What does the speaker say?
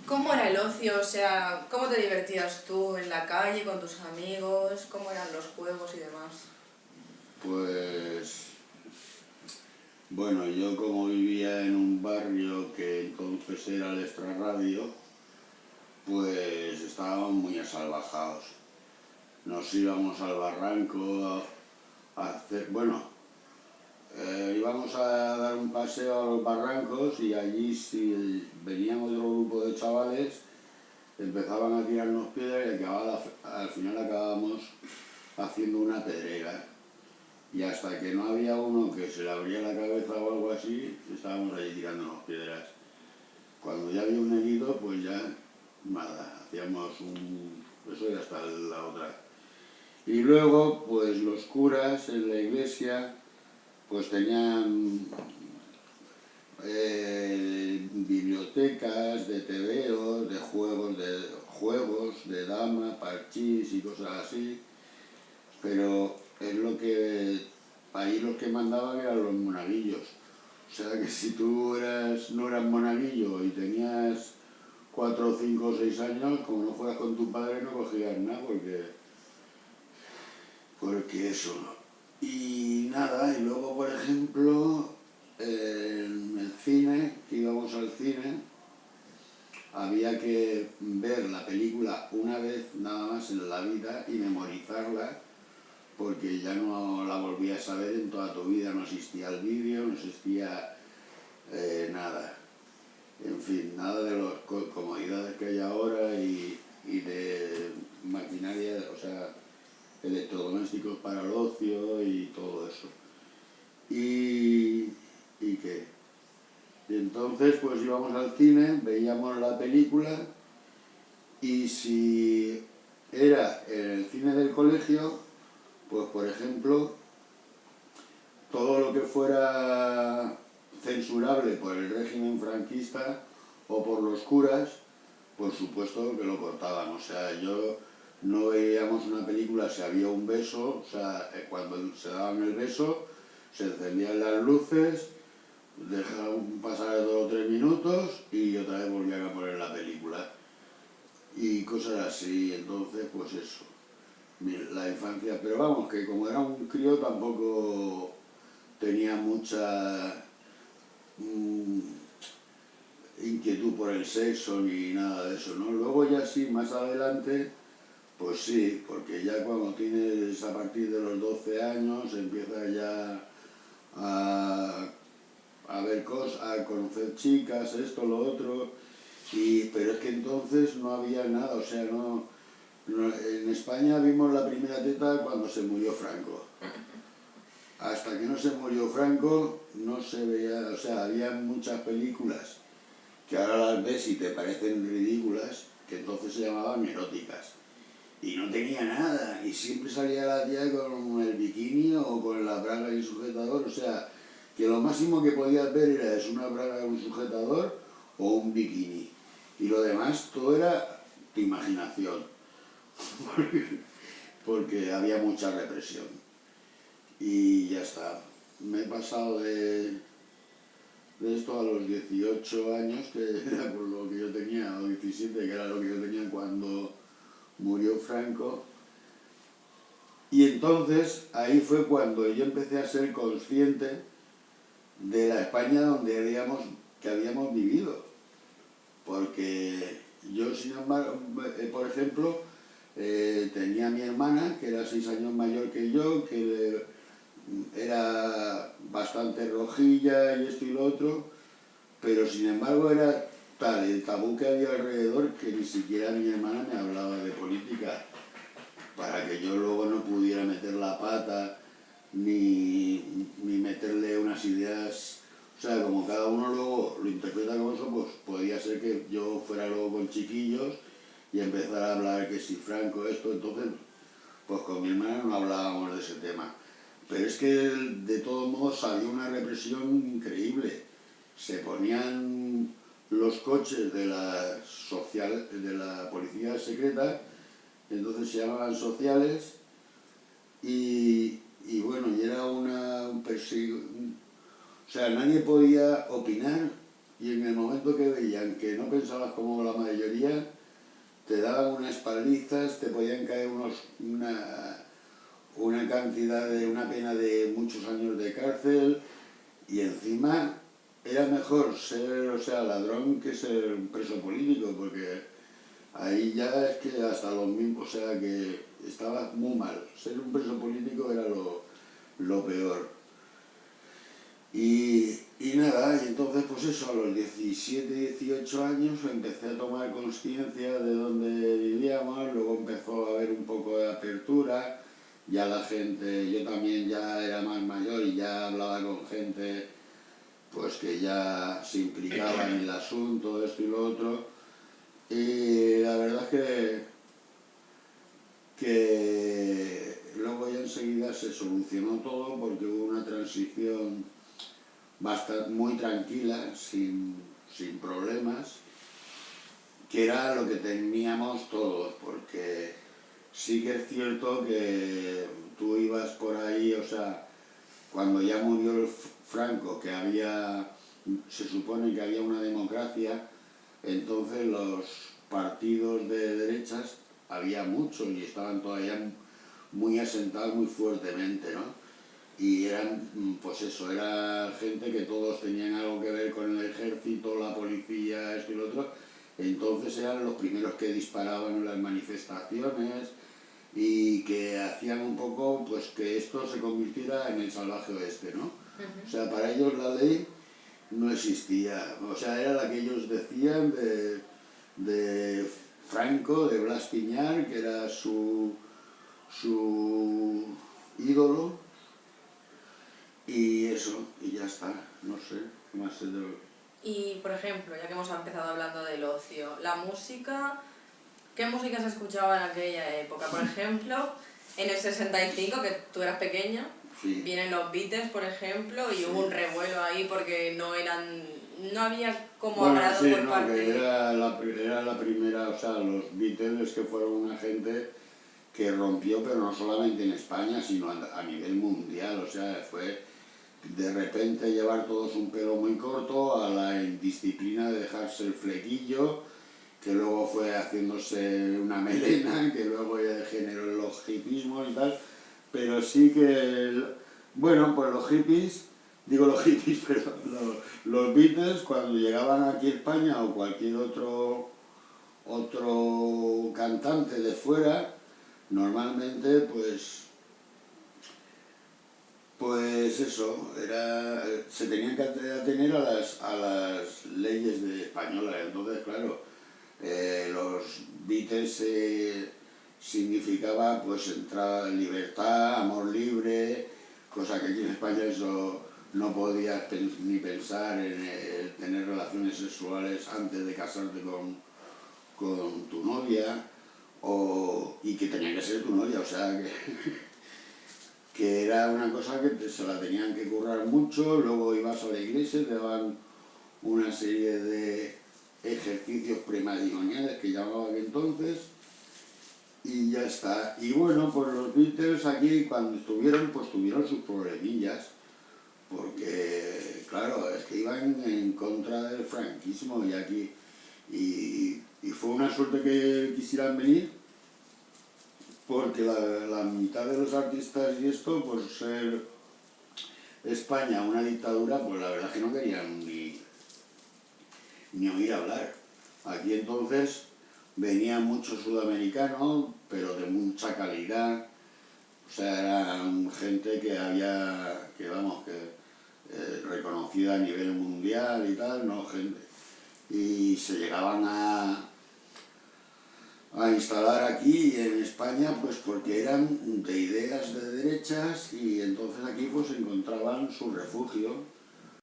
¿Cómo era el ocio? O sea, ¿cómo te divertías tú en la calle con tus amigos? ¿Cómo eran los juegos y demás? Pues bueno, yo como vivía en un barrio que entonces era el extrarradio, pues estábamos muy asalvajados. Nos íbamos al barranco a hacer, bueno, íbamos a dar un paseo a los barrancos y allí si veníamos otro grupo de chavales empezaban a tirarnos piedras y al final acabábamos haciendo una pedrera. Y hasta que no había uno que se le abría la cabeza o algo así, estábamos allí tirándonos piedras. Cuando ya había un herido, pues ya nada, hacíamos un... eso y hasta la otra. Y luego, pues los curas en la iglesia, pues tenían bibliotecas de tebeos, de dama, parchís y cosas así, pero es lo que ahí los que mandaban eran los monaguillos. O sea que si tú no eras monaguillo y tenías 4, 5 o 6 años, como no fueras con tu padre no cogías nada porque eso. Y nada, y luego por ejemplo en el cine, que íbamos al cine, había que ver la película una vez nada más en la vida y memorizarla porque ya no la volvías a ver en toda tu vida, no existía el vídeo, no existía nada. En fin, nada de las comodidades que hay ahora y de maquinaria, o sea, electrodomésticos para el ocio y todo eso. ¿Y qué? Y entonces pues íbamos al cine, veíamos la película y si era en el cine del colegio, pues por ejemplo, todo lo que fuera censurable por el régimen franquista o por los curas, por supuesto que lo cortaban. O sea, yo no veíamos una película si había un beso, o sea, cuando se daban el beso, se encendían las luces, dejaban pasar 2 o 3 minutos y otra vez volvían a poner la película. Y cosas así, entonces pues eso, la infancia. Pero vamos, que como era un crío tampoco tenía mucha inquietud por el sexo ni nada de eso, ¿no? Luego ya sí, más adelante, pues sí, porque ya cuando tienes a partir de los 12 años empiezas ya a ver cosas, a conocer chicas, esto, lo otro, pero es que entonces no había nada, o sea, en España vimos la primera teta cuando se murió Franco. Hasta que no se murió Franco no se veía, o sea, había muchas películas que ahora las ves y te parecen ridículas, que entonces se llamaban eróticas. Y no tenía nada, y siempre salía la tía con el bikini o con la braga y el sujetador, o sea, que lo máximo que podías ver era una braga, un sujetador o un bikini. Y lo demás todo era tu imaginación, porque había mucha represión. Y ya está, me he pasado de esto a los 18 años, que era por lo que yo tenía, o 17, que era lo que yo tenía cuando murió Franco. Y entonces ahí fue cuando yo empecé a ser consciente de la España que habíamos vivido. Porque yo, sin embargo, por ejemplo, tenía a mi hermana, que era 6 años mayor que yo, que era bastante rojilla y esto y lo otro, pero sin embargo era tal el tabú que había alrededor que ni siquiera mi hermana me hablaba de política, para que yo luego no pudiera meter la pata ni meterle unas ideas. O sea, como cada uno luego lo interpreta como eso, pues podía ser que yo fuera luego con chiquillos y empezar a hablar que si Franco esto, entonces pues con mi hermana no hablábamos de ese tema. Pero es que de todos modos había una represión increíble. Se ponían los coches de la policía secreta, entonces se llamaban sociales, y bueno, y era un perseguido. O sea, nadie podía opinar y en el momento que veían que no pensabas como la mayoría, te daban unas palizas, te podían caer una cantidad de una pena de muchos años de cárcel, y encima era mejor ser, o sea, ladrón que ser un preso político, porque ahí ya es que hasta los mismos, o sea, que estaba muy mal. Ser un preso político era lo peor. Y nada, y entonces pues eso, a los 17, 18 años empecé a tomar conciencia de dónde vivíamos, luego empezó a haber un poco de apertura, ya la gente, yo también ya era más mayor y ya hablaba con gente pues que ya se implicaba en el asunto, esto y lo otro, y la verdad es que luego ya enseguida se solucionó todo porque hubo una transición muy tranquila, sin problemas, que era lo que teníamos todos, porque sí que es cierto que tú ibas por ahí, o sea, cuando ya murió el Franco, que se supone que había una democracia, entonces los partidos de derechas había muchos y estaban todavía muy asentados muy fuertemente, ¿no? Y eran, pues eso, era gente que todos tenían algo que ver con el ejército, la policía, esto y lo otro, entonces eran los primeros que disparaban en las manifestaciones y que hacían un poco pues que esto se convirtiera en el salvaje oeste, ¿no? O sea, para ellos la ley no existía, o sea, era la que ellos decían de Franco, de Blas Piñar, que era su ídolo, y eso, y ya está, no sé, qué más sé de lo... Y, por ejemplo, ya que hemos empezado hablando del ocio, la música, ¿qué música se escuchaba en aquella época? Por ejemplo, en el 65, que tú eras pequeña, Sí. Vienen los Beatles, por ejemplo, y Sí. hubo un revuelo ahí porque no había como Bueno, agrado sí, por no, parte que de... era la primera, o sea, los Beatles que fueron una gente que rompió, pero no solamente en España, sino a nivel mundial, o sea, fue de repente llevar todos un pelo muy corto a la indisciplina de dejarse el flequillo, que luego fue haciéndose una melena, que luego ya generó el hipismo y tal, pero sí que, bueno, pues los hippies, digo los hippies, pero los Beatles cuando llegaban aquí a España o cualquier otro cantante de fuera, normalmente pues eso, se tenían que atener a las leyes españolas. Entonces, claro, los Beatles significaba pues entrar en libertad, amor libre, cosa que aquí en España eso no podías ni pensar en tener relaciones sexuales antes de casarte con tu novia, y que tenía que ser tu novia, o sea que era una cosa que se la tenían que currar mucho. Luego ibas a la iglesia, te daban una serie de ejercicios prematrimoniales que llamaban entonces, y ya está. Y bueno, pues los Beatles aquí cuando estuvieron, pues tuvieron sus problemillas, porque claro, es que iban en contra del franquismo y aquí, y fue una suerte que quisieran venir, porque la mitad de los artistas y esto, por ser España una dictadura, pues la verdad es que no querían ni oír hablar. Aquí entonces venían muchos sudamericanos, pero de mucha calidad, o sea, eran gente que reconocida a nivel mundial y tal, ¿no? Gente, y se llegaban a instalar aquí en España pues porque eran de ideas de derechas, y entonces aquí pues encontraban su refugio,